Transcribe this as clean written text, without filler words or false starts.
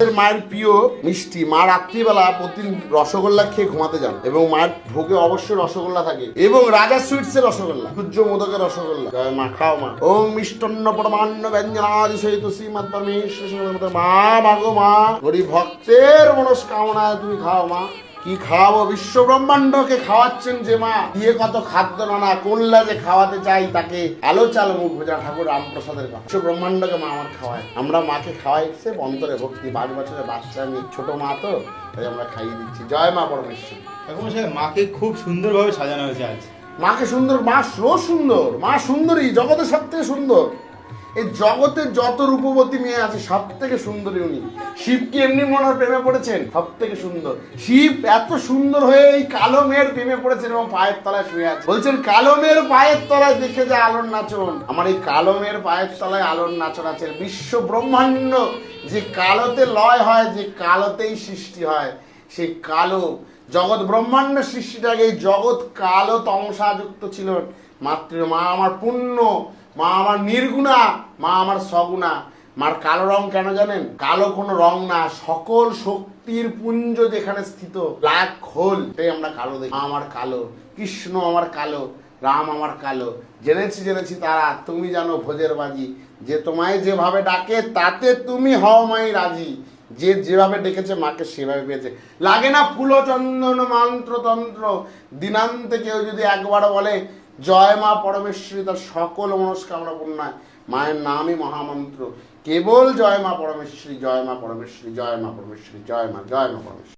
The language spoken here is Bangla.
মায়ের প্রিয় মিষ্টি। মা রাত্রিবেলা প্রতিদিন রসগোল্লা খেয়ে ঘুমাতে যান এবং মায়ের ভোগে অবশ্যই রসগোল্লা থাকে এবং রাজা সুইটসের রসগোল্লা, সূর্য মোদকের রসগোল্লা। মা খাও মা। ওম মিষ্টন্ন পরমান্ন ব্যঞ্জনাদি সহিত শ্রীমৎ পরমেশ্বর মা মাগো মা, গরিব ভক্তের মনস্কামনায় তুমি খাও মা। কি খাওয়াবো? বিশ্ব ব্রহ্মাণ্ডকে খাওয়াচ্ছেন যে মা, দিয়ে কত খাদ্য নানা করলা যে খাওয়াতে চাই তাকে আলো চাল মুখ ভোজা ঠাকুর রামপ্রসাদের কথা। বিশ্ব ব্রহ্মাণ্ডকে মা আমার খাওয়ায়, আমরা মাকে খাওয়াই সে অন্তরে ভক্তি। 5 বছরের বাচ্চা, আমি ছোট মা তো, তাই আমরা খাইয়ে দিচ্ছি। জয় মা পরমেশ্বর। এখন মাকে খুব সুন্দরভাবে সাজানো হয়েছে আজ। মাকে সুন্দর, মা সুন্দর, মা সুন্দরী, জগতের সব থেকে সুন্দর। এই জগতে যত রূপবতী মেয়ে আছে সব থেকে সুন্দরী উনি। শিবকে এমনি মনের প্রেমে পড়েছেন, সব থেকে সুন্দর। শিব এত সুন্দর হয়ে এই কালো মেয়ের প্রেমে পড়েছেন এবং পায়ের তলায় শুয়ে আছে। বলছেন কালো মেয়ের পায়ের তলায় দেখে যে আলোর নাচন। আমার এই কালো মেয়ের পায়ের তলায় আলোর নাচন আছে। বিশ্ব ব্রহ্মাণ্ড যে কালোতে লয় হয়, যে কালোতেই সৃষ্টি হয়, সেই কালো জগৎ ব্রহ্মাণ্ড সৃষ্টিটাকে, এই জগৎ কালো তমসাযুক্ত ছিল মাতৃ। মা আমার পুণ্য, মা আমার নির্গুণা, মা আমার সগুণা। মার কালো রং কেন জানেন? কালো কোনো রং না, সকল শক্তির পুঞ্জ যেখানে স্থিত, ব্ল্যাক হোল, তাই আমরা কালো দেখি। মা আমার কালো, কৃষ্ণ আমার কালো, রাম আমার কালো। জেনেছি তারা, তুমি জানো ভোজের বাজি। যে তোমায় যেভাবে ডাকে তাতে তুমি হও মাই রাজি। যে যেভাবে ডেকেছে মাকে সেভাবে পেয়েছে। লাগে না ফুল চন্দন মন্ত্রতন্ত্র, দিনান্তে কেউ যদি একবার বলে জয় মা পরমেশ্বরী, তার সকল মনস্কামনা পূর্ণায়। মায়ের নামই মহামন্ত্র। কেবল জয় মা পরমেশ্বরী, জয় মা পরমেশ্বরী, জয় মা পরমেশ্বরী, জয় মা পরমেশ্বরী।